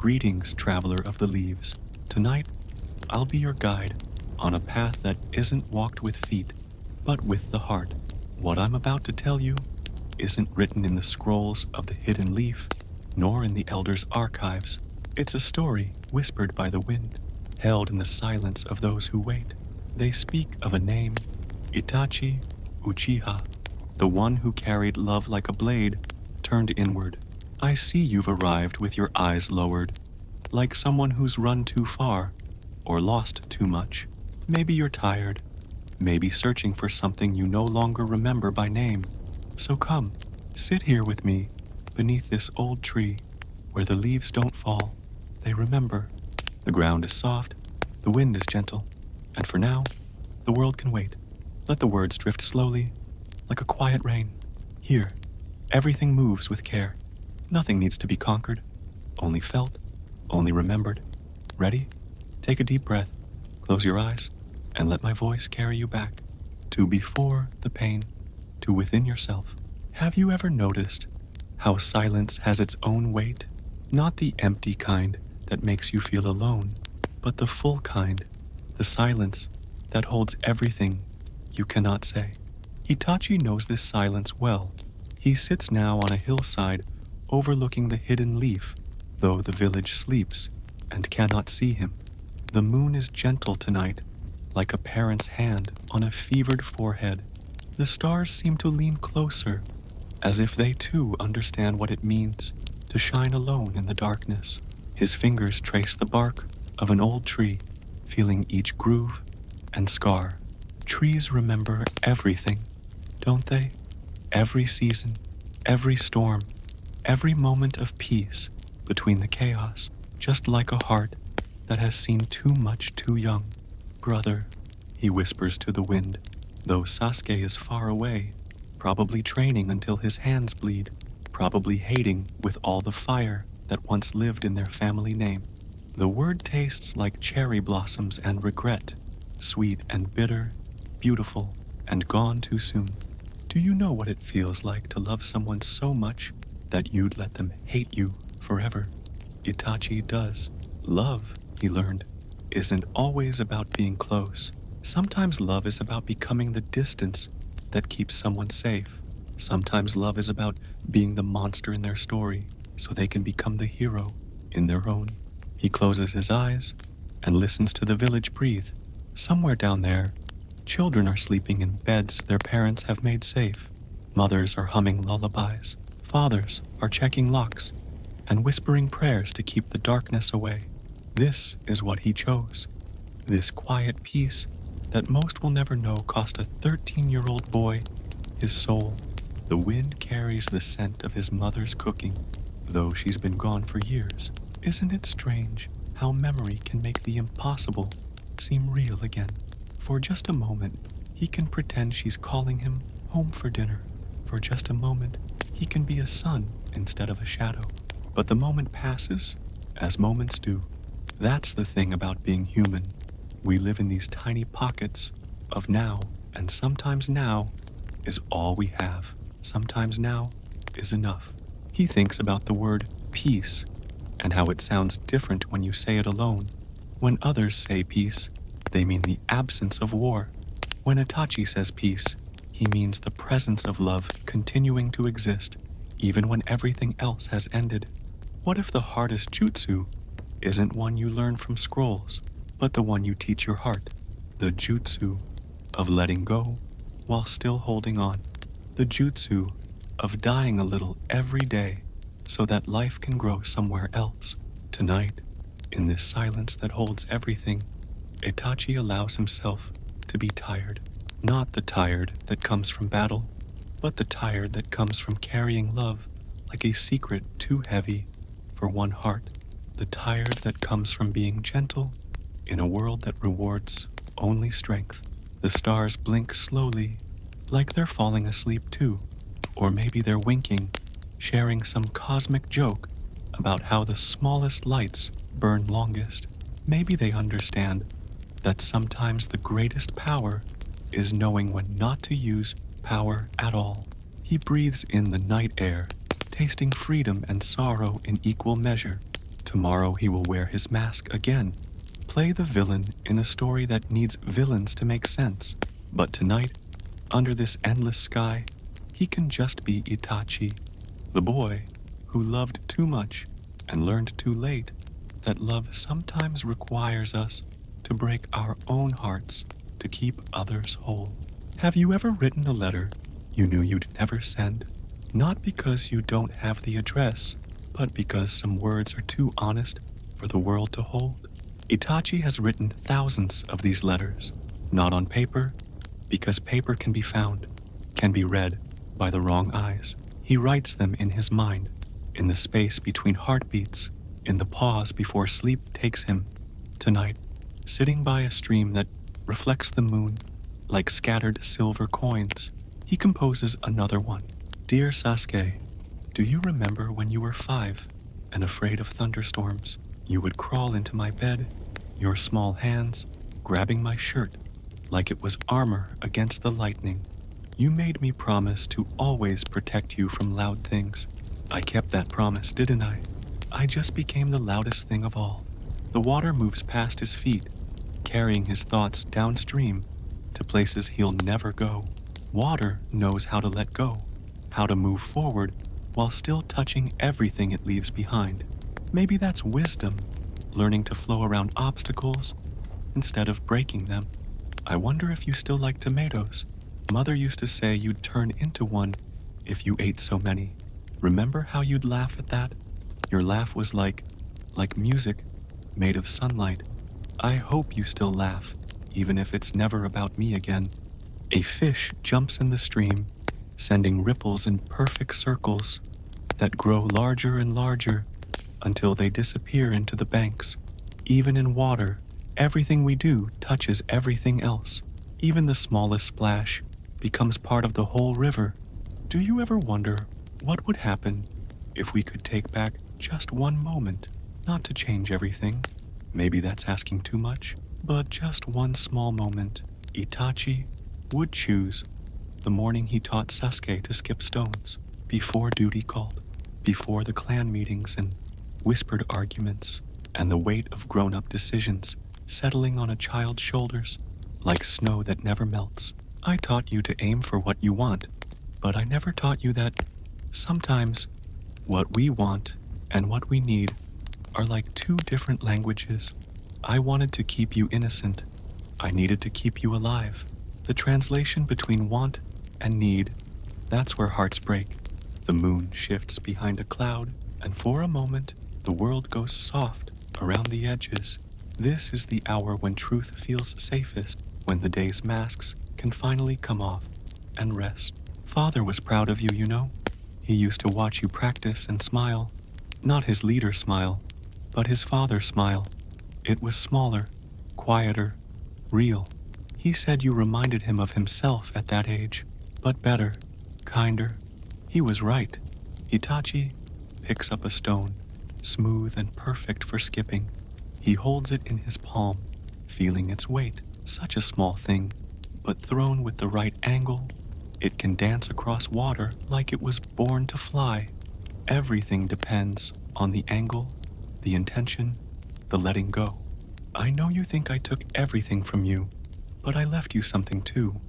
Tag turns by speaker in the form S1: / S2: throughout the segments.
S1: Greetings, traveler of the leaves. Tonight, I'll be your guide on a path that isn't walked with feet, but with the heart. What I'm about to tell you isn't written in the scrolls of the hidden leaf, nor in the elders' archives. It's a story whispered by the wind, held in the silence of those who wait. They speak of a name, Itachi Uchiha, the one who carried love like a blade turned inward. I see you've arrived with your eyes lowered, like someone who's run too far or lost too much. Maybe you're tired, maybe searching for something you no longer remember by name. So come, sit here with me beneath this old tree where the leaves don't fall, they remember. The ground is soft, the wind is gentle, and for now, the world can wait. Let the words drift slowly, like a quiet rain. Here, everything moves with care. Nothing needs to be conquered, only felt, only remembered. Ready? Take a deep breath, close your eyes, and let my voice carry you back to before the pain, to within yourself. Have you ever noticed how silence has its own weight? Not the empty kind that makes you feel alone, but the full kind, the silence that holds everything you cannot say. Itachi knows this silence well. He sits now on a hillside overlooking the hidden leaf, though the village sleeps and cannot see him. The moon is gentle tonight, like a parent's hand on a fevered forehead. The stars seem to lean closer, as if they too understand what it means to shine alone in the darkness. His fingers trace the bark of an old tree, feeling each groove and scar. Trees remember everything, don't they? Every season, every storm, every moment of peace between the chaos, just like a heart that has seen too much too young. Brother, he whispers to the wind, though Sasuke is far away, probably training until his hands bleed, probably hating with all the fire that once lived in their family name. The word tastes like cherry blossoms and regret, sweet and bitter, beautiful and gone too soon. Do you know what it feels like to love someone so much that you'd let them hate you forever? Itachi does. Love, he learned, isn't always about being close. Sometimes love is about becoming the distance that keeps someone safe. Sometimes love is about being the monster in their story so they can become the hero in their own. He closes his eyes and listens to the village breathe. Somewhere down there, children are sleeping in beds their parents have made safe. Mothers are humming lullabies. Fathers are checking locks and whispering prayers to keep the darkness away. This is what he chose. This quiet peace that most will never know cost a 13-year-old boy his soul. The wind carries the scent of his mother's cooking, though she's been gone for years. Isn't it strange how memory can make the impossible seem real again? For just a moment, he can pretend she's calling him home for dinner. For just a moment, he can be a sun instead of a shadow. But the moment passes, as moments do. That's the thing about being human. We live in these tiny pockets of now, and sometimes now is all we have. Sometimes now is enough. He thinks about the word peace and how it sounds different when you say it alone. When others say peace, they mean the absence of war. When Itachi says peace, he means the presence of love continuing to exist, even when everything else has ended. What if the hardest jutsu isn't one you learn from scrolls, but the one you teach your heart? The jutsu of letting go while still holding on. The jutsu of dying a little every day so that life can grow somewhere else. Tonight, in this silence that holds everything, Itachi allows himself to be tired. Not the tired that comes from battle, but the tired that comes from carrying love like a secret too heavy for one heart. The tired that comes from being gentle in a world that rewards only strength. The stars blink slowly, like they're falling asleep too. Or maybe they're winking, sharing some cosmic joke about how the smallest lights burn longest. Maybe they understand that sometimes the greatest power is knowing when not to use power at all. He breathes in the night air, tasting freedom and sorrow in equal measure. Tomorrow he will wear his mask again, play the villain in a story that needs villains to make sense. But tonight, under this endless sky, he can just be Itachi, the boy who loved too much and learned too late that love sometimes requires us to break our own hearts to keep others whole. Have you ever written a letter you knew you'd never send? Not because you don't have the address, but because some words are too honest for the world to hold. Itachi has written thousands of these letters, not on paper, because paper can be found, can be read by the wrong eyes. He writes them in his mind, in the space between heartbeats, in the pause before sleep takes him. Tonight, sitting by a stream that reflects the moon like scattered silver coins, he composes another one. Dear Sasuke, do you remember when you were 5 and afraid of thunderstorms? You would crawl into my bed, your small hands grabbing my shirt like it was armor against the lightning. You made me promise to always protect you from loud things. I kept that promise, didn't I? I just became the loudest thing of all. The water moves past his feet, carrying his thoughts downstream to places he'll never go. Water knows how to let go, how to move forward while still touching everything it leaves behind. Maybe that's wisdom, learning to flow around obstacles instead of breaking them. I wonder if you still like tomatoes. Mother used to say you'd turn into one if you ate so many. Remember how you'd laugh at that? Your laugh was like music made of sunlight. I hope you still laugh, even if it's never about me again. A fish jumps in the stream, sending ripples in perfect circles that grow larger and larger until they disappear into the banks. Even in water, everything we do touches everything else. Even the smallest splash becomes part of the whole river. Do you ever wonder what would happen if we could take back just one moment, not to change everything? Maybe that's asking too much, but just one small moment. Itachi would choose the morning he taught Sasuke to skip stones, before duty called, before the clan meetings and whispered arguments, and the weight of grown-up decisions settling on a child's shoulders like snow that never melts. I taught you to aim for what you want, but I never taught you that sometimes what we want and what we need are like two different languages. I wanted to keep you innocent. I needed to keep you alive. The translation between want and need, that's where hearts break. The moon shifts behind a cloud, and for a moment, the world goes soft around the edges. This is the hour when truth feels safest, when the day's masks can finally come off and rest. Father was proud of you, you know. He used to watch you practice and smile. Not his leader smile, but his father smile. It was smaller, quieter, real. He said you reminded him of himself at that age, but better, kinder. He was right. Itachi picks up a stone, smooth and perfect for skipping. He holds it in his palm, feeling its weight. Such a small thing, but thrown with the right angle, it can dance across water like it was born to fly. Everything depends on the angle, the intention, the letting go. I know you think I took everything from you, but I left you something too.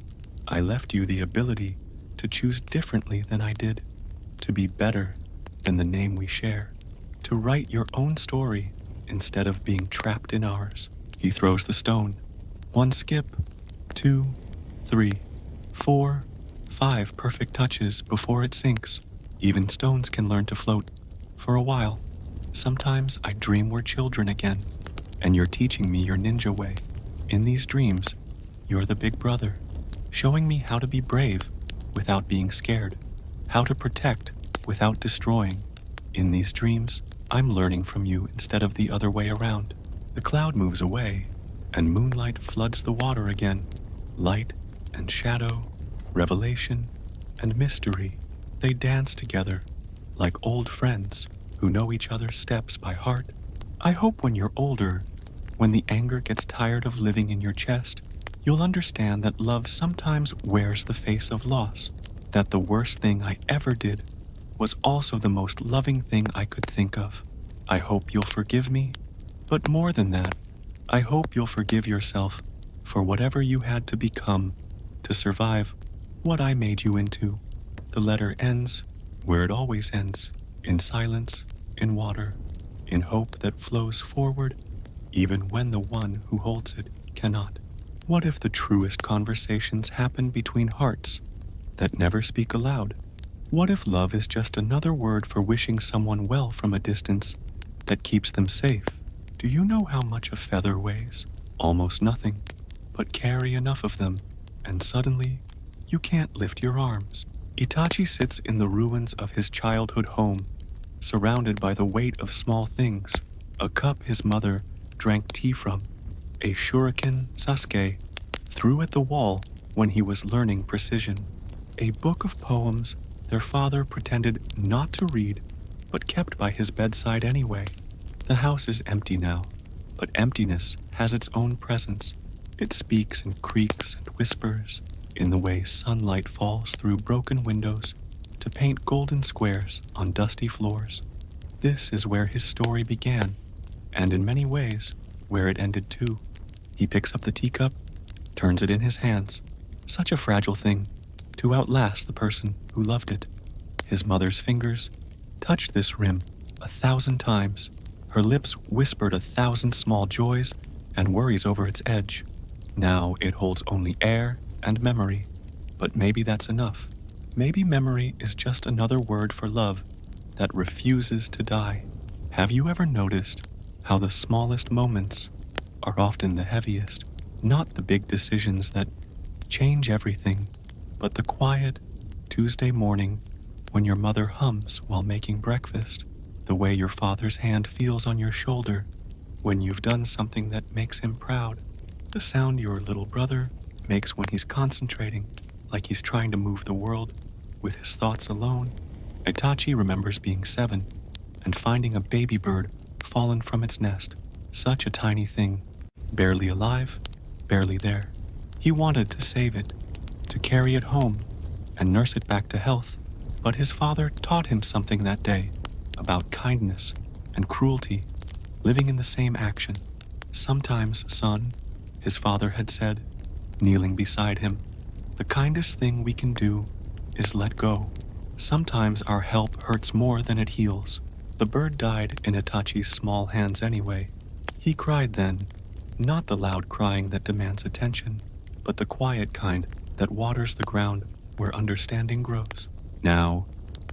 S1: I left you the ability to choose differently than I did, to be better than the name we share, to write your own story instead of being trapped in ours. He throws the stone. 1 skip, 2, 3, 4, 5 perfect touches before it sinks. Even stones can learn to float. For a while, sometimes I dream we're children again, and you're teaching me your ninja way. In these dreams, you're the big brother, showing me how to be brave without being scared, how to protect without destroying. In these dreams, I'm learning from you instead of the other way around. The cloud moves away, and moonlight floods the water again. Light and shadow, revelation and mystery, they dance together like old friends who know each other's steps by heart. I hope when you're older, when the anger gets tired of living in your chest, you'll understand that love sometimes wears the face of loss, that the worst thing I ever did was also the most loving thing I could think of. I hope you'll forgive me, but more than that, I hope you'll forgive yourself for whatever you had to become to survive what I made you into. The letter ends where it always ends, in silence, in water, in hope that flows forward, even when the one who holds it cannot. What if the truest conversations happen between hearts that never speak aloud? What if love is just another word for wishing someone well from a distance that keeps them safe? Do you know how much a feather weighs? Almost nothing, but carry enough of them, and suddenly you can't lift your arms. Itachi sits in the ruins of his childhood home, surrounded by the weight of small things, a cup his mother drank tea from, a shuriken Sasuke threw at the wall when he was learning precision, a book of poems their father pretended not to read but kept by his bedside anyway. The house is empty now, but emptiness has its own presence. It speaks and creaks and whispers in the way sunlight falls through broken windows to paint golden squares on dusty floors. This is where his story began, and in many ways, where it ended too. He picks up the teacup, turns it in his hands. Such a fragile thing, to outlast the person who loved it. His mother's fingers touched this rim 1,000 times. Her lips whispered 1,000 small joys and worries over its edge. Now it holds only air and memory, but maybe that's enough. Maybe memory is just another word for love that refuses to die. Have you ever noticed how the smallest moments are often the heaviest? Not the big decisions that change everything, but the quiet Tuesday morning when your mother hums while making breakfast, the way your father's hand feels on your shoulder when you've done something that makes him proud, the sound your little brother makes when he's concentrating, like he's trying to move the world with his thoughts alone. Itachi remembers being 7 and finding a baby bird fallen from its nest, such a tiny thing, barely alive, barely there. He wanted to save it, to carry it home and nurse it back to health, but his father taught him something that day about kindness and cruelty living in the same action. Sometimes, son, his father had said, kneeling beside him, the kindest thing we can do is let go. Sometimes our help hurts more than it heals. The bird died in Itachi's small hands anyway. He cried then, not the loud crying that demands attention, but the quiet kind that waters the ground where understanding grows. Now,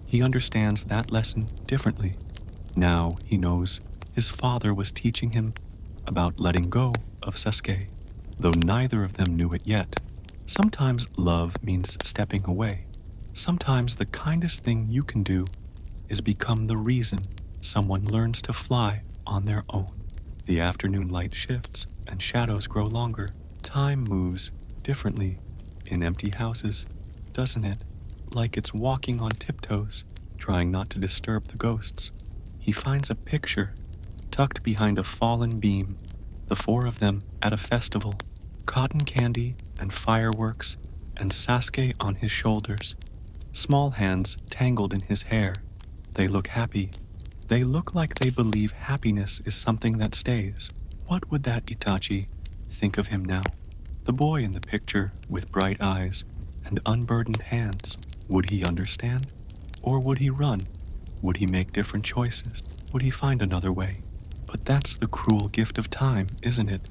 S1: he understands that lesson differently. Now he knows his father was teaching him about letting go of Sasuke, though neither of them knew it yet. Sometimes love means stepping away. Sometimes the kindest thing you can do is become the reason someone learns to fly on their own. The afternoon light shifts and shadows grow longer. Time moves differently in empty houses, doesn't it? Like it's walking on tiptoes, trying not to disturb the ghosts. He finds a picture tucked behind a fallen beam, the 4 of them at a festival, cotton candy and fireworks and Sasuke on his shoulders, small hands tangled in his hair. They look happy. They look like they believe happiness is something that stays. What would that Itachi think of him now? The boy in the picture with bright eyes and unburdened hands. Would he understand? Or would he run? Would he make different choices? Would he find another way? But that's the cruel gift of time, isn't it?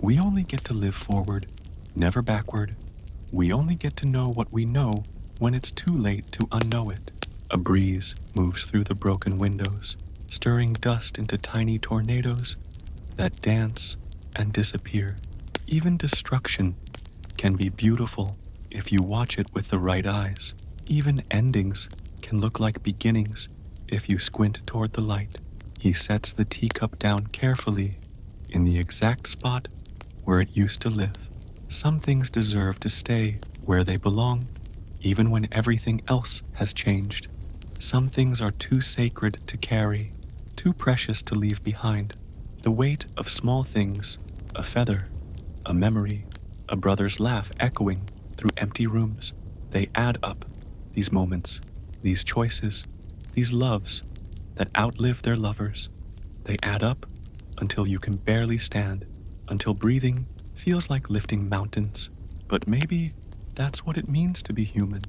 S1: We only get to live forward, never backward. We only get to know what we know when it's too late to unknow it. A breeze moves through the broken windows, stirring dust into tiny tornadoes that dance and disappear. Even destruction can be beautiful if you watch it with the right eyes. Even endings can look like beginnings if you squint toward the light. He sets the teacup down carefully in the exact spot where it used to live. Some things deserve to stay where they belong, even when everything else has changed. Some things are too sacred to carry, too precious to leave behind. The weight of small things, a feather, a memory, a brother's laugh echoing through empty rooms. They add up, these moments, these choices, these loves that outlive their lovers. They add up until you can barely stand, until breathing feels like lifting mountains. But maybe that's what it means to be human.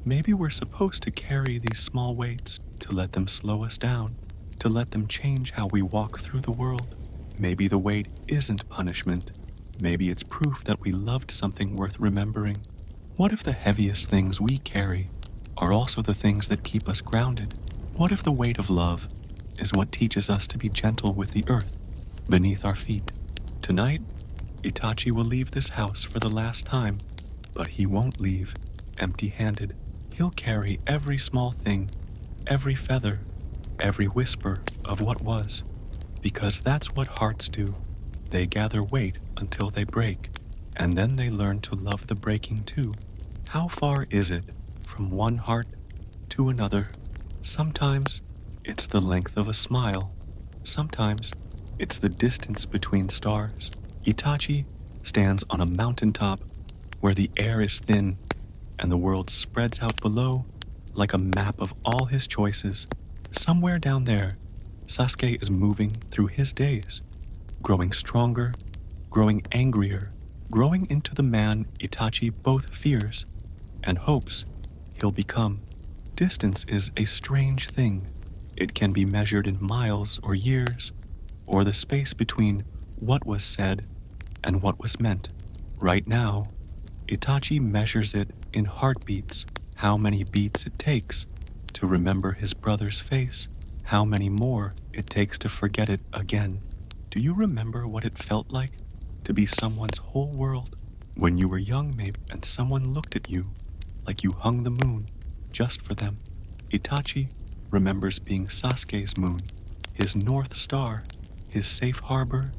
S1: Maybe we're supposed to carry these small weights to let them slow us down, to let them change how we walk through the world. Maybe the weight isn't punishment. Maybe it's proof that we loved something worth remembering. What if the heaviest things we carry are also the things that keep us grounded? What if the weight of love is what teaches us to be gentle with the earth beneath our feet? Tonight, Itachi will leave this house for the last time, but he won't leave empty-handed. He'll carry every small thing, every feather, every whisper of what was, because that's what hearts do. They gather weight until they break, and then they learn to love the breaking too. How far is it from one heart to another? Sometimes it's the length of a smile. Sometimes it's the distance between stars. Itachi stands on a mountaintop where the air is thin and the world spreads out below like a map of all his choices. Somewhere down there, Sasuke is moving through his days, growing stronger, growing angrier, growing into the man Itachi both fears and hopes he'll become. Distance is a strange thing. It can be measured in miles or years, or the space between what was said and what was meant. Right now, Itachi measures it in heartbeats, how many beats it takes to remember his brother's face, how many more it takes to forget it again. Do you remember what it felt like to be someone's whole world? When you were young, maybe, and someone looked at you like you hung the moon just for them. Itachi remembers being Sasuke's moon, his north star, his safe harbor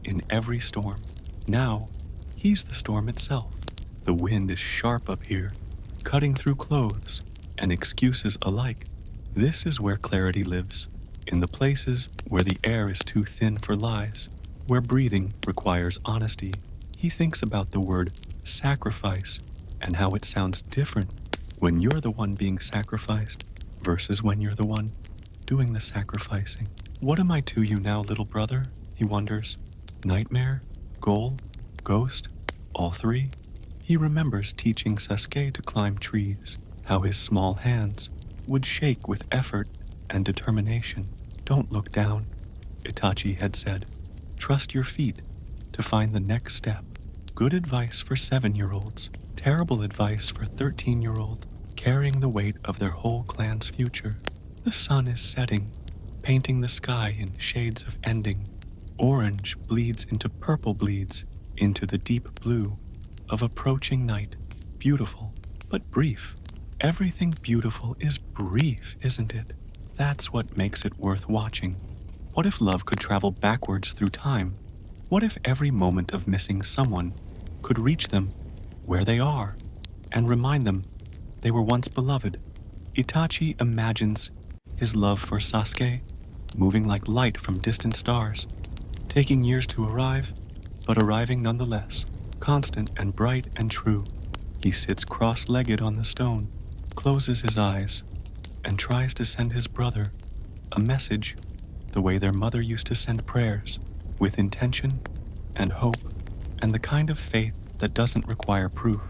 S1: in every storm. Now, he's the storm itself. The wind is sharp up here, cutting through clothes and excuses alike. This is where clarity lives, in the places where the air is too thin for lies, where breathing requires honesty. He thinks about the word sacrifice and how it sounds different when you're the one being sacrificed versus when you're the one doing the sacrificing. What am I to you now, little brother? He wonders. Nightmare? Goal? Ghost? All three? He remembers teaching Sasuke to climb trees, how his small hands would shake with effort and determination. Don't look down, Itachi had said. Trust your feet to find the next step. Good advice for 7-year-olds. Terrible advice for 13-year-olds carrying the weight of their whole clan's future. The sun is setting, painting the sky in shades of ending. Orange bleeds into purple, bleeds into the deep blue of approaching night. Beautiful, but brief. Everything beautiful is brief, isn't it? That's what makes it worth watching. What if love could travel backwards through time? What if every moment of missing someone could reach them where they are and remind them they were once beloved? Itachi imagines his love for Sasuke moving like light from distant stars, taking years to arrive, but arriving nonetheless, constant and bright and true. He sits cross-legged on the stone, closes his eyes, and tries to send his brother a message the way their mother used to send prayers, with intention and hope and the kind of faith that doesn't require proof.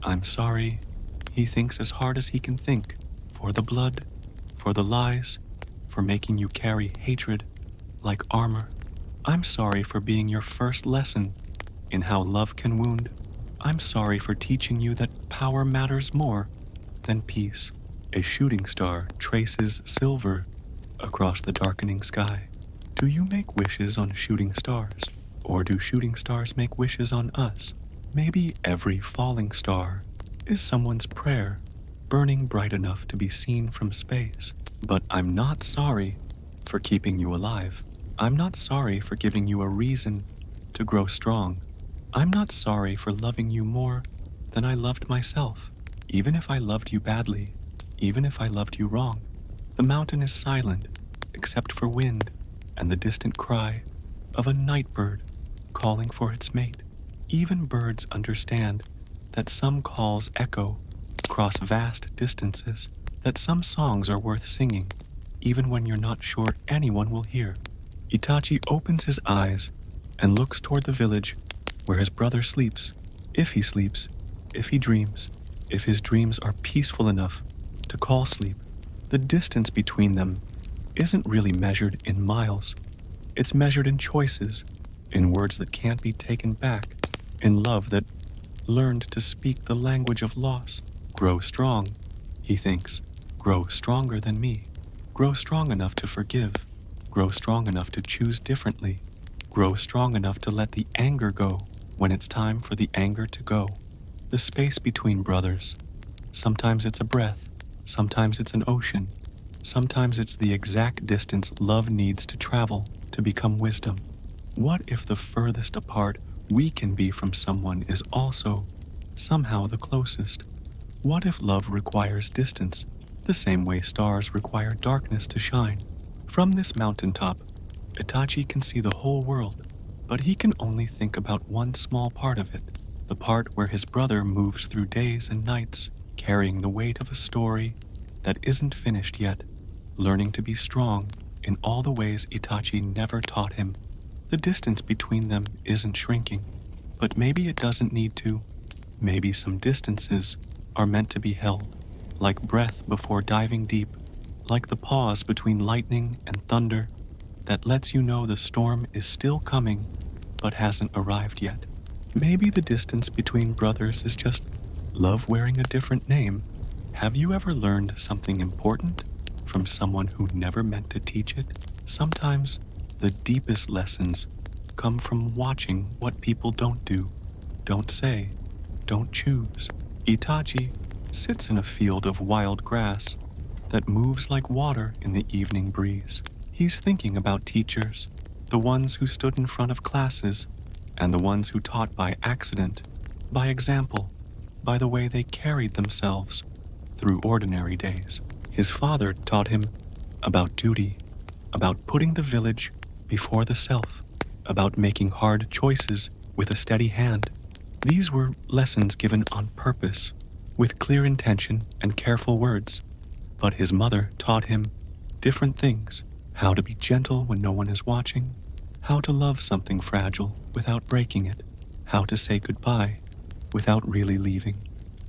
S1: I'm sorry, he thinks as hard as he can think, for the blood, for the lies, for making you carry hatred like armor. I'm sorry for being your first lesson in how love can wound. I'm sorry for teaching you that power matters more than peace. A shooting star traces silver across the darkening sky. Do you make wishes on shooting stars? Or do shooting stars make wishes on us? Maybe every falling star is someone's prayer, burning bright enough to be seen from space. But I'm not sorry for keeping you alive. I'm not sorry for giving you a reason to grow strong. I'm not sorry for loving you more than I loved myself. Even if I loved you badly, even if I loved you wrong, the mountain is silent except for wind and the distant cry of a night bird calling for its mate. Even birds understand that some calls echo across vast distances, that some songs are worth singing, even when you're not sure anyone will hear. Itachi opens his eyes and looks toward the village where his brother sleeps. If he sleeps, if he dreams, if his dreams are peaceful enough to call sleep, the distance between them isn't really measured in miles. It's measured in choices, in words that can't be taken back, in love that learned to speak the language of loss. Grow strong, he thinks. Grow stronger than me. Grow strong enough to forgive. Grow strong enough to choose differently. Grow strong enough to let the anger go when it's time for the anger to go. The space between brothers. Sometimes it's a breath. Sometimes it's an ocean. Sometimes it's the exact distance love needs to travel to become wisdom. What if the furthest apart we can be from someone is also somehow the closest? What if love requires distance, the same way stars require darkness to shine? From this mountaintop, Itachi can see the whole world, but he can only think about one small part of it, the part where his brother moves through days and nights, carrying the weight of a story that isn't finished yet, learning to be strong in all the ways Itachi never taught him. The distance between them isn't shrinking, but maybe it doesn't need to. Maybe some distances are meant to be held, like breath before diving deep, like the pause between lightning and thunder that lets you know the storm is still coming but hasn't arrived yet. Maybe the distance between brothers is just love wearing a different name. Have you ever learned something important from someone who never meant to teach it? Sometimes the deepest lessons come from watching what people don't do, don't say, don't choose. Itachi sits in a field of wild grass that moves like water in the evening breeze. He's thinking about teachers, the ones who stood in front of classes, and the ones who taught by accident, by example, by the way they carried themselves through ordinary days. His father taught him about duty, about putting the village before the self, about making hard choices with a steady hand. These were lessons given on purpose, with clear intention and careful words. But his mother taught him different things: how to be gentle when no one is watching, how to love something fragile without breaking it, how to say goodbye without really leaving.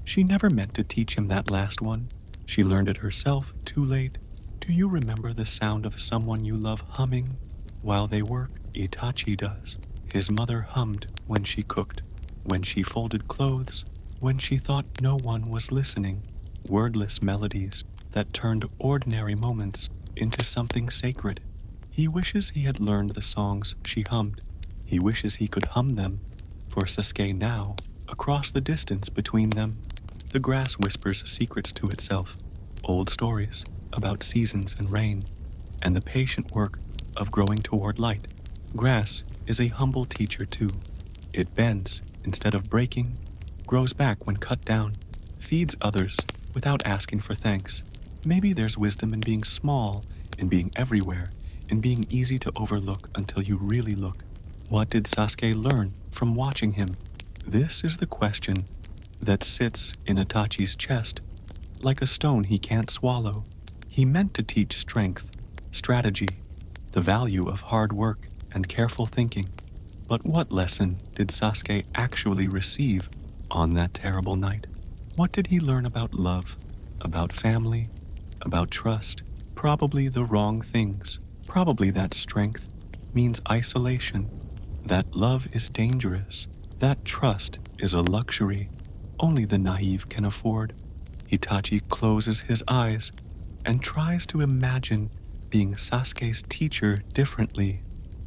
S1: She never meant to teach him that last one. She learned it herself too late. Do you remember the sound of someone you love humming while they work? Itachi does. His mother hummed when she cooked, when she folded clothes, when she thought no one was listening. Wordless melodies that turned ordinary moments into something sacred. He wishes he had learned the songs she hummed. He wishes he could hum them for Sasuke now. Across the distance between them, the grass whispers secrets to itself, old stories about seasons and rain, and the patient work of growing toward light. Grass is a humble teacher too. It bends instead of breaking, grows back when cut down, feeds others without asking for thanks. Maybe there's wisdom in being small, in being everywhere, in being easy to overlook until you really look. What did Sasuke learn from watching him? This is the question that sits in Itachi's chest, like a stone he can't swallow. He meant to teach strength, strategy, the value of hard work and careful thinking. But what lesson did Sasuke actually receive on that terrible night? What did he learn about love, about family, about trust? Probably the wrong things. Probably that strength means isolation, that love is dangerous, that trust is a luxury only the naive can afford. Itachi closes his eyes and tries to imagine being Sasuke's teacher differently.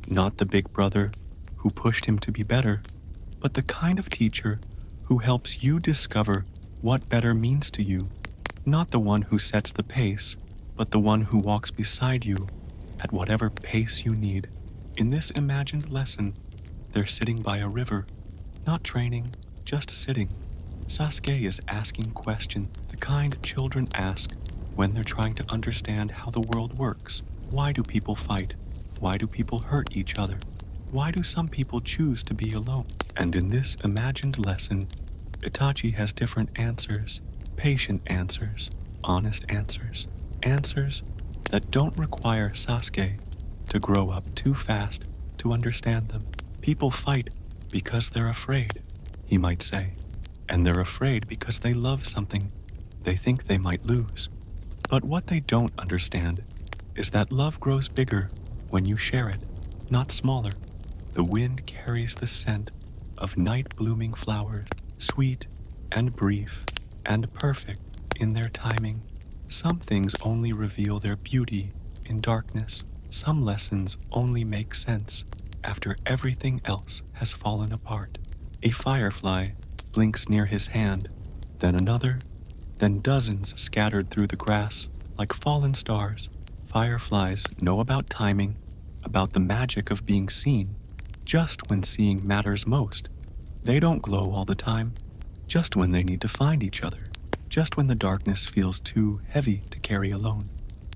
S1: Not the big brother who pushed him to be better, but the kind of teacher who helps you discover what better means to you. Not the one who sets the pace, but the one who walks beside you at whatever pace you need. In this imagined lesson, they're sitting by a river, not training, just sitting. Sasuke is asking questions, the kind children ask when they're trying to understand how the world works. Why do people fight? Why do people hurt each other? Why do some people choose to be alone? And in this imagined lesson, Itachi has different answers, patient answers, honest answers, answers that don't require Sasuke to grow up too fast to understand them. People fight because they're afraid, he might say, and they're afraid because they love something they think they might lose. But what they don't understand is that love grows bigger when you share it, not smaller. The wind carries the scent of night-blooming flowers, sweet and brief and perfect in their timing. Some things only reveal their beauty in darkness. Some lessons only make sense after everything else has fallen apart. A firefly blinks near his hand, then another, then dozens scattered through the grass like fallen stars. Fireflies know about timing, about the magic of being seen, just when seeing matters most. They don't glow all the time, just when they need to find each other, just when the darkness feels too heavy to carry alone.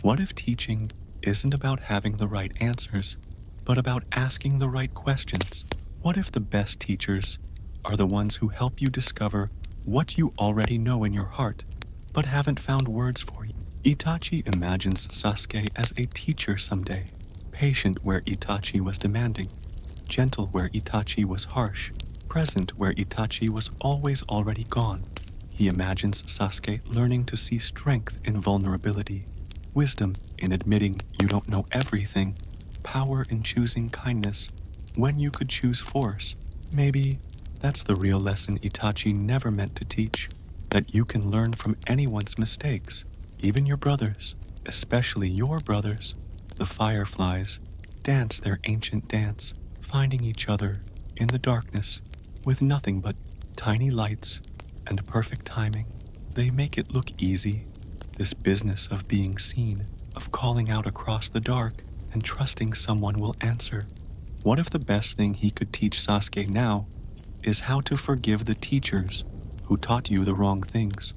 S1: What if teaching isn't about having the right answers, but about asking the right questions? What if the best teachers are the ones who help you discover what you already know in your heart, but haven't found words for you? Itachi imagines Sasuke as a teacher someday, patient where Itachi was demanding, gentle where Itachi was harsh, present where Itachi was always already gone. He imagines Sasuke learning to see strength in vulnerability, wisdom in admitting you don't know everything, power in choosing kindness when you could choose force. Maybe that's the real lesson Itachi never meant to teach, that you can learn from anyone's mistakes, even your brothers, especially your brothers. The fireflies dance their ancient dance, finding each other in the darkness with nothing but tiny lights and perfect timing. They make it look easy, this business of being seen, of calling out across the dark and trusting someone will answer. What if the best thing he could teach Sasuke now is how to forgive the teachers who taught you the wrong things?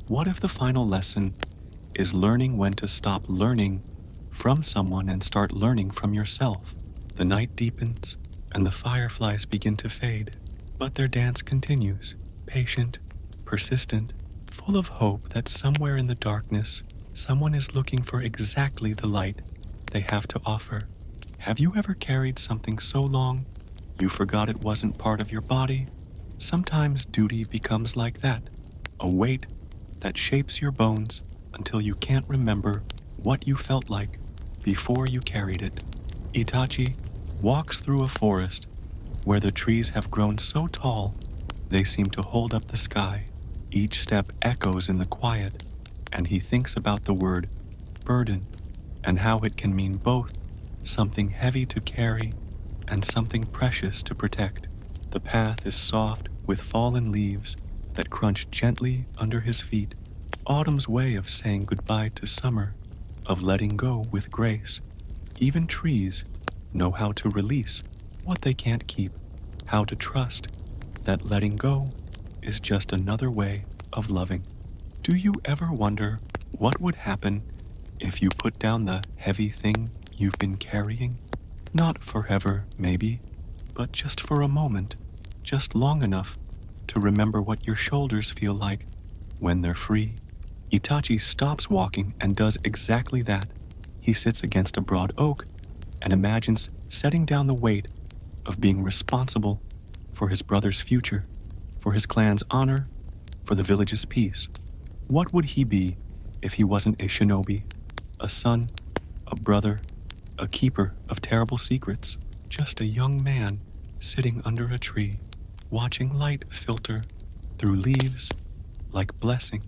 S1: What if the final lesson is learning when to stop learning from someone and start learning from yourself? The night deepens and the fireflies begin to fade, but their dance continues, patient, persistent, full of hope that somewhere in the darkness, someone is looking for exactly the light they have to offer. Have you ever carried something so long you forgot it wasn't part of your body? Sometimes duty becomes like that, a weight that shapes your bones until you can't remember what you felt like before you carried it. Itachi walks through a forest where the trees have grown so tall they seem to hold up the sky. Each step echoes in the quiet, and he thinks about the word burden and how it can mean both something heavy to carry and something precious to protect. The path is soft with fallen leaves that crunch gently under his feet, autumn's way of saying goodbye to summer, of letting go with grace. Even trees know how to release what they can't keep, how to trust that letting go is just another way of loving. Do you ever wonder what would happen if you put down the heavy thing you've been carrying? Not forever, maybe, but just for a moment, just long enough to remember what your shoulders feel like when they're free. Itachi stops walking and does exactly that. He sits against a broad oak and imagines setting down the weight of being responsible for his brother's future, for his clan's honor, for the village's peace. What would he be if he wasn't a shinobi, a son, a brother, a keeper of terrible secrets? Just a young man sitting under a tree, watching light filter through leaves like blessing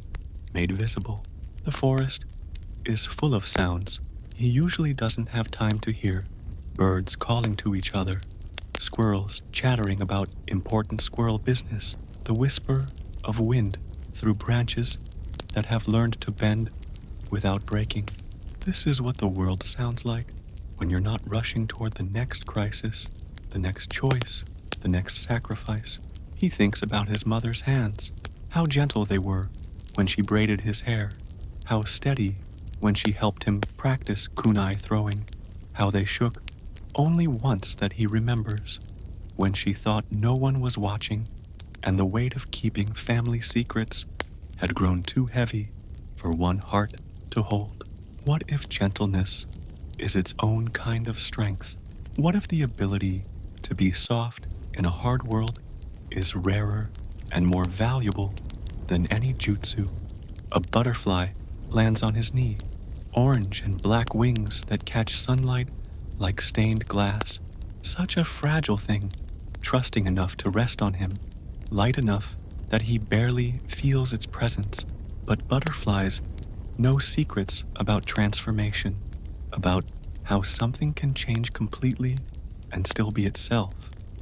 S1: made visible. The forest is full of sounds he usually doesn't have time to hear. Birds calling to each other, squirrels chattering about important squirrel business, the whisper of wind through branches that have learned to bend without breaking. This is what the world sounds like when you're not rushing toward the next crisis, the next choice, the next sacrifice. He thinks about his mother's hands, how gentle they were when she braided his hair, how steady when she helped him practice kunai throwing, how they shook only once that he remembers, when she thought no one was watching and the weight of keeping family secrets had grown too heavy for one heart to hold. What if gentleness is its own kind of strength? What if the ability to be soft in a hard world is rarer and more valuable than any jutsu? A butterfly lands on his knee, orange and black wings that catch sunlight like stained glass. Such a fragile thing, trusting enough to rest on him, light enough that he barely feels its presence. But butterflies know secrets about transformation, about how something can change completely and still be itself,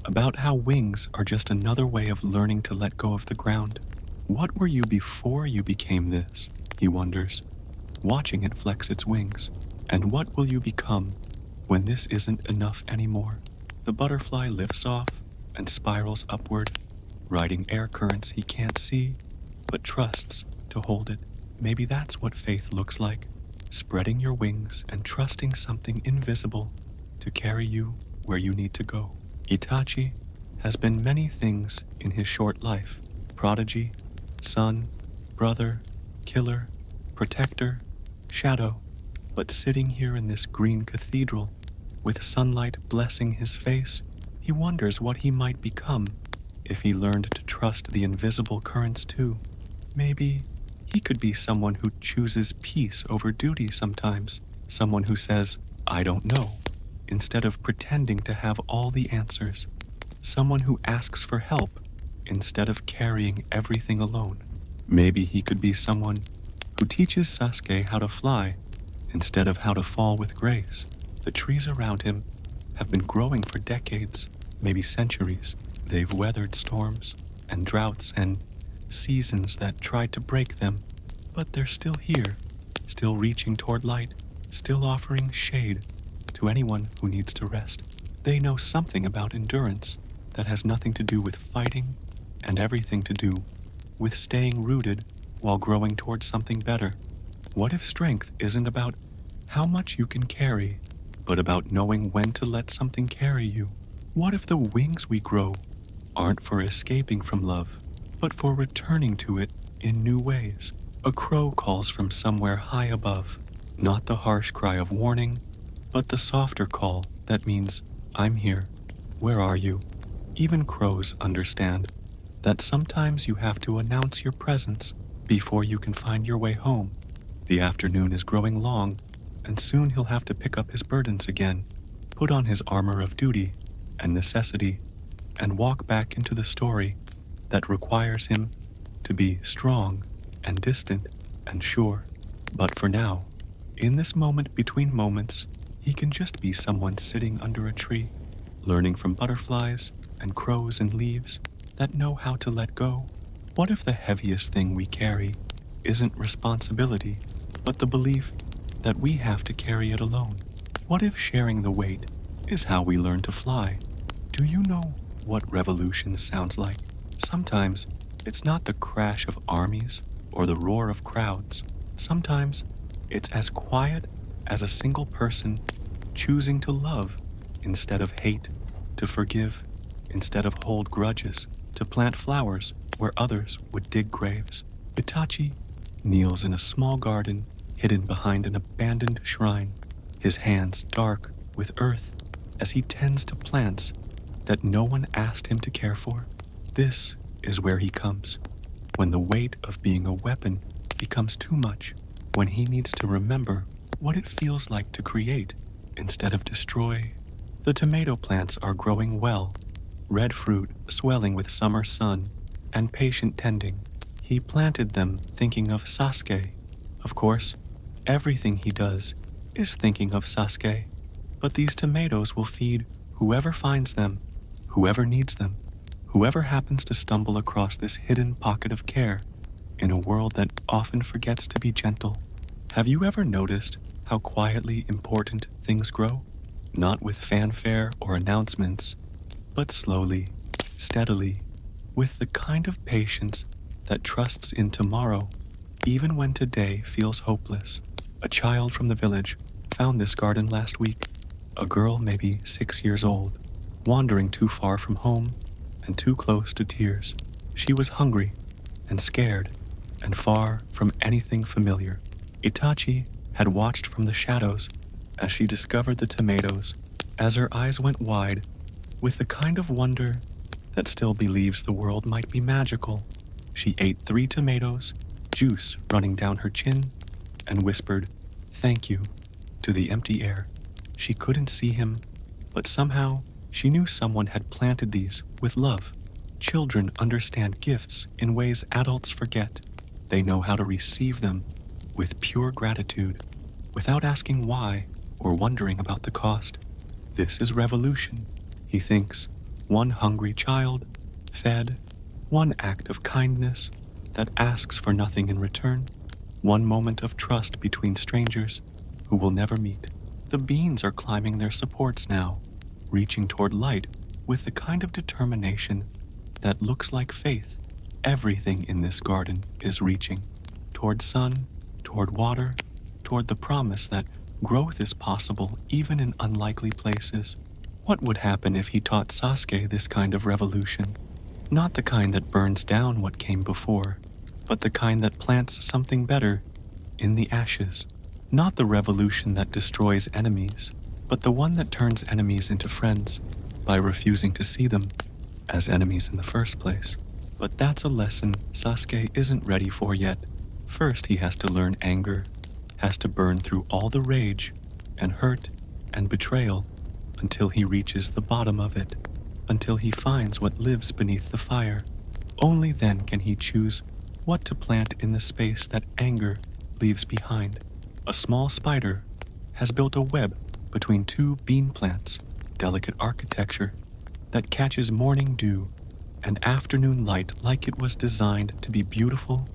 S1: about how wings are just another way of learning to let go of the ground. What were you before you became this? He wonders, watching it flex its wings. And what will you become when this isn't enough anymore? The butterfly lifts off and spirals upward, riding air currents he can't see, but trusts to hold it. Maybe that's what faith looks like, spreading your wings and trusting something invisible to carry you where you need to go. Itachi has been many things in his short life: prodigy, son, brother, killer, protector, shadow. But sitting here in this green cathedral, with sunlight blessing his face, he wonders what he might become if he learned to trust the invisible currents too. Maybe he could be someone who chooses peace over duty sometimes, someone who says, "I don't know," instead of pretending to have all the answers, someone who asks for help instead of carrying everything alone. Maybe he could be someone who teaches Sasuke how to fly instead of how to fall with grace. The trees around him have been growing for decades, maybe centuries. They've weathered storms and droughts and seasons that tried to break them, but they're still here, still reaching toward light, still offering shade to anyone who needs to rest. They know something about endurance that has nothing to do with fighting and everything to do with staying rooted while growing towards something better. What if strength isn't about how much you can carry, but about knowing when to let something carry you? What if the wings we grow aren't for escaping from love, but for returning to it in new ways? A crow calls from somewhere high above, not the harsh cry of warning, but the softer call that means, "I'm here. Where are you?" Even crows understand that sometimes you have to announce your presence before you can find your way home. The afternoon is growing long, and soon he'll have to pick up his burdens again, put on his armor of duty and necessity, and walk back into the story that requires him to be strong and distant and sure. But for now, in this moment between moments, he can just be someone sitting under a tree, learning from butterflies and crows and leaves that know how to let go. What if the heaviest thing we carry isn't responsibility, but the belief that we have to carry it alone? What if sharing the weight is how we learn to fly? Do you know what revolution sounds like? Sometimes it's not the crash of armies or the roar of crowds. Sometimes it's as quiet as a single person choosing to love instead of hate, to forgive instead of hold grudges, to plant flowers where others would dig graves. Itachi kneels in a small garden hidden behind an abandoned shrine, his hands dark with earth as he tends to plants that no one asked him to care for. This is where he comes, when the weight of being a weapon becomes too much, when he needs to remember what it feels like to create instead of destroy. The tomato plants are growing well, red fruit swelling with summer sun and patient tending. He planted them thinking of Sasuke. Of course, everything he does is thinking of Sasuke, but these tomatoes will feed whoever finds them, whoever needs them, whoever happens to stumble across this hidden pocket of care in a world that often forgets to be gentle. Have you ever noticed how quietly important things grow? Not with fanfare or announcements, but slowly, steadily, with the kind of patience that trusts in tomorrow, even when today feels hopeless. A child from the village found this garden last week, a girl maybe 6 years old, wandering too far from home and too close to tears. She was hungry and scared and far from anything familiar. Itachi had watched from the shadows as she discovered the tomatoes, as her eyes went wide with the kind of wonder that still believes the world might be magical. She ate 3 tomatoes, juice running down her chin, and whispered, "Thank you," to the empty air. She couldn't see him, but somehow she knew someone had planted these with love. Children understand gifts in ways adults forget. They know how to receive them with pure gratitude, without asking why or wondering about the cost. This is revolution, he thinks. One hungry child, fed, one act of kindness that asks for nothing in return, one moment of trust between strangers who will never meet. The beans are climbing their supports now, reaching toward light with the kind of determination that looks like faith. Everything in this garden is reaching toward sun, toward water, toward the promise that growth is possible even in unlikely places. What would happen if he taught Sasuke this kind of revolution? Not the kind that burns down what came before, but the kind that plants something better in the ashes. Not the revolution that destroys enemies, but the one that turns enemies into friends by refusing to see them as enemies in the first place. But that's a lesson Sasuke isn't ready for yet. First, he has to learn anger, has to burn through all the rage and hurt and betrayal until he reaches the bottom of it, until he finds what lives beneath the fire. Only then can he choose what to plant in the space that anger leaves behind. A small spider has built a web between 2 bean plants, delicate architecture that catches morning dew and afternoon light like it was designed to be beautiful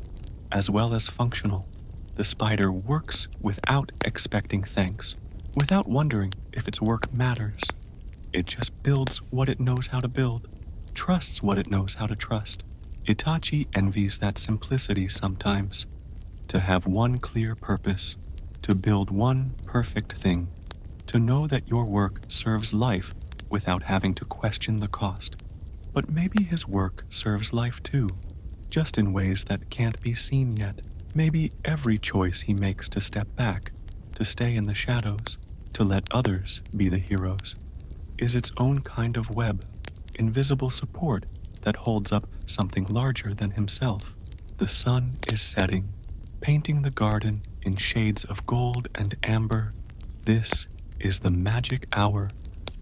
S1: as well as functional. The spider works without expecting thanks, without wondering if its work matters. It just builds what it knows how to build, trusts what it knows how to trust. Itachi envies that simplicity sometimes, to have one clear purpose, to build one perfect thing, to know that your work serves life without having to question the cost. But maybe his work serves life too, just in ways that can't be seen yet. Maybe every choice he makes to step back, to stay in the shadows, to let others be the heroes, is its own kind of web, invisible support that holds up something larger than himself. The sun is setting, painting the garden in shades of gold and amber. This is the magic hour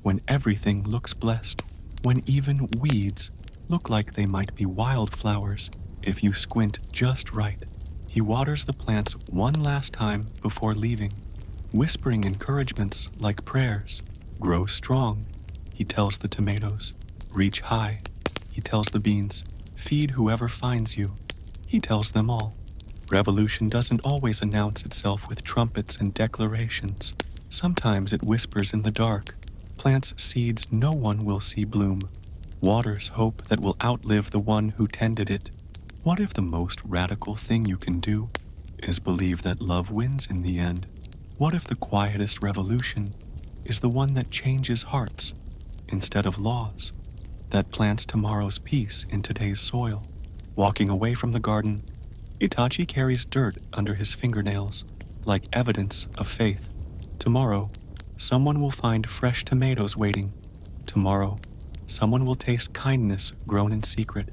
S1: when everything looks blessed, when even weeds look like they might be wildflowers if you squint just right. He waters the plants one last time before leaving, whispering encouragements like prayers. Grow strong, he tells the tomatoes. Reach high, he tells the beans. Feed whoever finds you, he tells them all. Revolution doesn't always announce itself with trumpets and declarations. Sometimes it whispers in the dark, plants seeds no one will see bloom, waters hope that will outlive the one who tended it. What if the most radical thing you can do is believe that love wins in the end? What if the quietest revolution is the one that changes hearts instead of laws, that plants tomorrow's peace in today's soil? Walking away from the garden, Itachi carries dirt under his fingernails, like evidence of faith. Tomorrow, someone will find fresh tomatoes waiting. Tomorrow, someone will taste kindness grown in secret.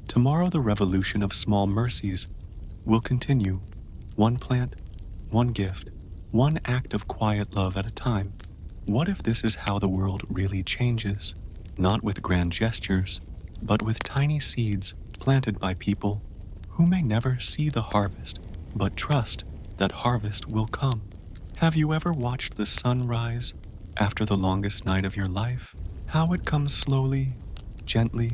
S1: Tomorrow, the revolution of small mercies will continue. One plant, one gift, one act of quiet love at a time. What if this is how the world really changes? Not with grand gestures, but with tiny seeds planted by people who may never see the harvest, but trust that harvest will come. Have you ever watched the sun rise after the longest night of your life? How it comes slowly, gently,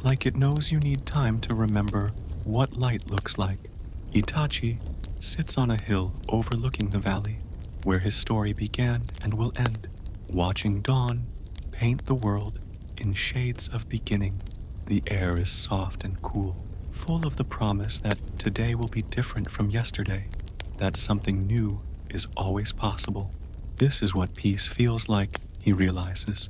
S1: like it knows you need time to remember what light looks like. Itachi sits on a hill overlooking the valley, where his story began and will end, watching dawn paint the world in shades of beginning. The air is soft and cool, full of the promise that today will be different from yesterday, that something new is always possible. This is what peace feels like, he realizes.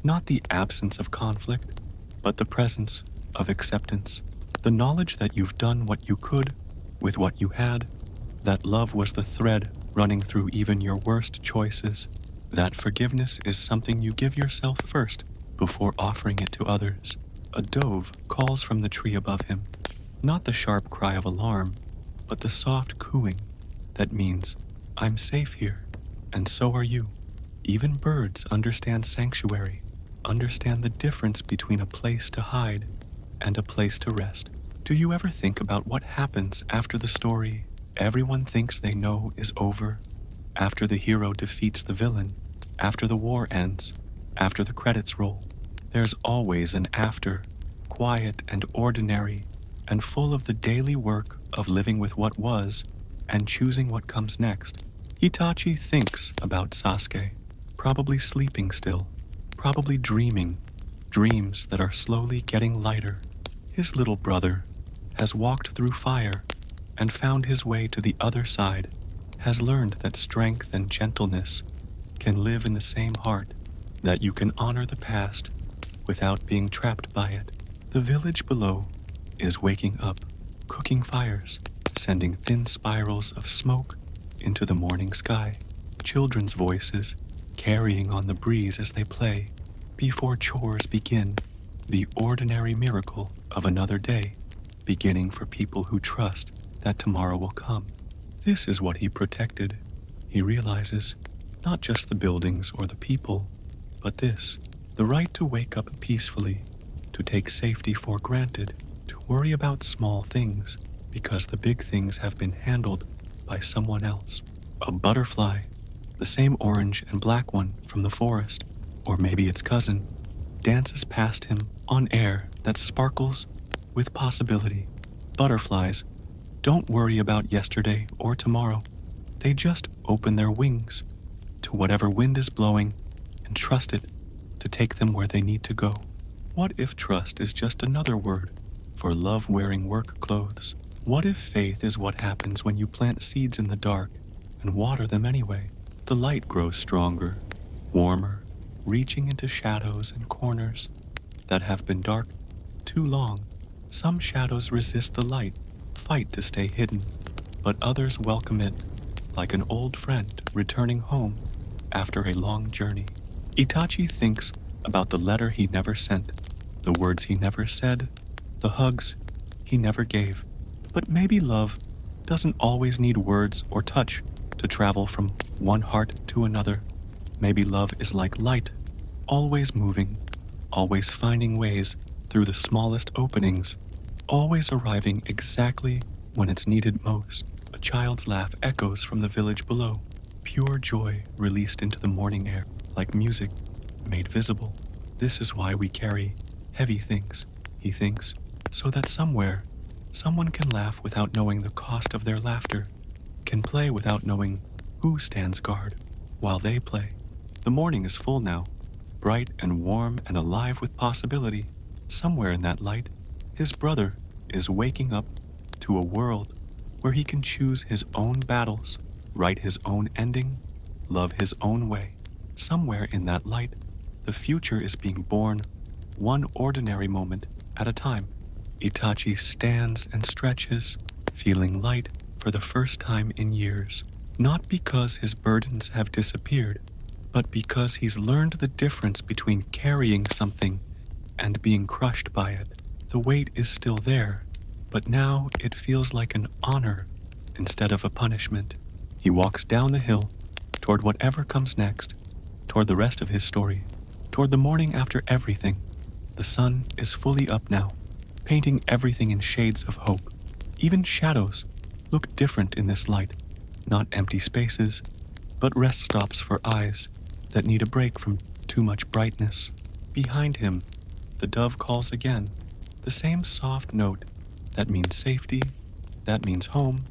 S1: Not the absence of conflict, but the presence of acceptance. The knowledge that you've done what you could with what you had, that love was the thread running through even your worst choices. That forgiveness is something you give yourself first before offering it to others. A dove calls from the tree above him, not the sharp cry of alarm, but the soft cooing that means, I'm safe here, and so are you. Even birds understand sanctuary, understand the difference between a place to hide and a place to rest. Do you ever think about what happens after the story everyone thinks they know is over? After the hero defeats the villain, after the war ends, after the credits roll, there's always an after, quiet and ordinary, and full of the daily work of living with what was and choosing what comes next. Itachi thinks about Sasuke, probably sleeping still, probably dreaming, dreams that are slowly getting lighter. His little brother has walked through fire and found his way to the other side, has learned that strength and gentleness can live in the same heart, that you can honor the past without being trapped by it. The village below is waking up, cooking fires, sending thin spirals of smoke into the morning sky. Children's voices carrying on the breeze as they play before chores begin. The ordinary miracle of another day beginning for people who trust that tomorrow will come. This is what he protected. He realizes not just the buildings or the people, but this, the right to wake up peacefully, to take safety for granted, to worry about small things because the big things have been handled by someone else. A butterfly, the same orange and black one from the forest, or maybe its cousin, dances past him on air that sparkles with possibility. Butterflies don't worry about yesterday or tomorrow. They just open their wings to whatever wind is blowing and trust it to take them where they need to go. What if trust is just another word for love wearing work clothes? What if faith is what happens when you plant seeds in the dark and water them anyway? The light grows stronger, warmer, reaching into shadows and corners that have been dark too long. Some shadows resist the light, fight to stay hidden, but others welcome it, like an old friend returning home after a long journey. Itachi thinks about the letter he never sent, the words he never said, the hugs he never gave. But maybe love doesn't always need words or touch to travel from one heart to another. Maybe love is like light, always moving, always finding ways through the smallest openings, always arriving exactly when it's needed most. A child's laugh echoes from the village below, pure joy released into the morning air, like music made visible. This is why we carry heavy things, he thinks, so that somewhere, someone can laugh without knowing the cost of their laughter, can play without knowing who stands guard while they play. The morning is full now, bright and warm and alive with possibility. Somewhere in that light, his brother is waking up to a world where he can choose his own battles, write his own ending, love his own way. Somewhere in that light, the future is being born, one ordinary moment at a time. Itachi stands and stretches, feeling light for the first time in years, not because his burdens have disappeared, but because he's learned the difference between carrying something and being crushed by it. The weight is still there, but now it feels like an honor instead of a punishment. He walks down the hill toward whatever comes next, toward the rest of his story, toward the morning after everything. The sun is fully up now, painting everything in shades of hope. Even shadows look different in this light, not empty spaces, but rest stops for eyes that need a break from too much brightness. Behind him, the dove calls again, the same soft note that means safety, that means home,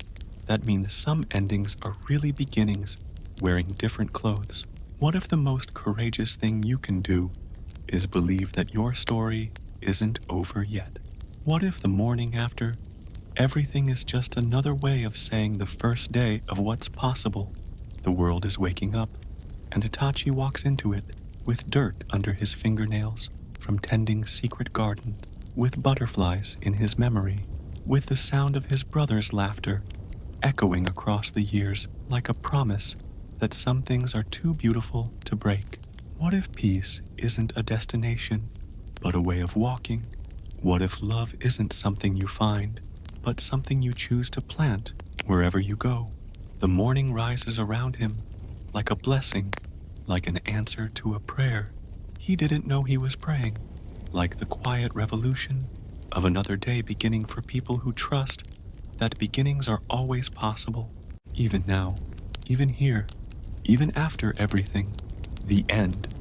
S1: that means some endings are really beginnings, wearing different clothes. What if the most courageous thing you can do is believe that your story isn't over yet? What if the morning after, everything is just another way of saying the first day of what's possible? The world is waking up, and Itachi walks into it with dirt under his fingernails from tending secret gardens, with butterflies in his memory, with the sound of his brother's laughter echoing across the years like a promise that some things are too beautiful to break. What if peace isn't a destination, but a way of walking? What if love isn't something you find, but something you choose to plant wherever you go? The morning rises around him like a blessing, like an answer to a prayer he didn't know he was praying, like the quiet revolution of another day beginning for people who trust that beginnings are always possible, even now, even here, even after everything. The end.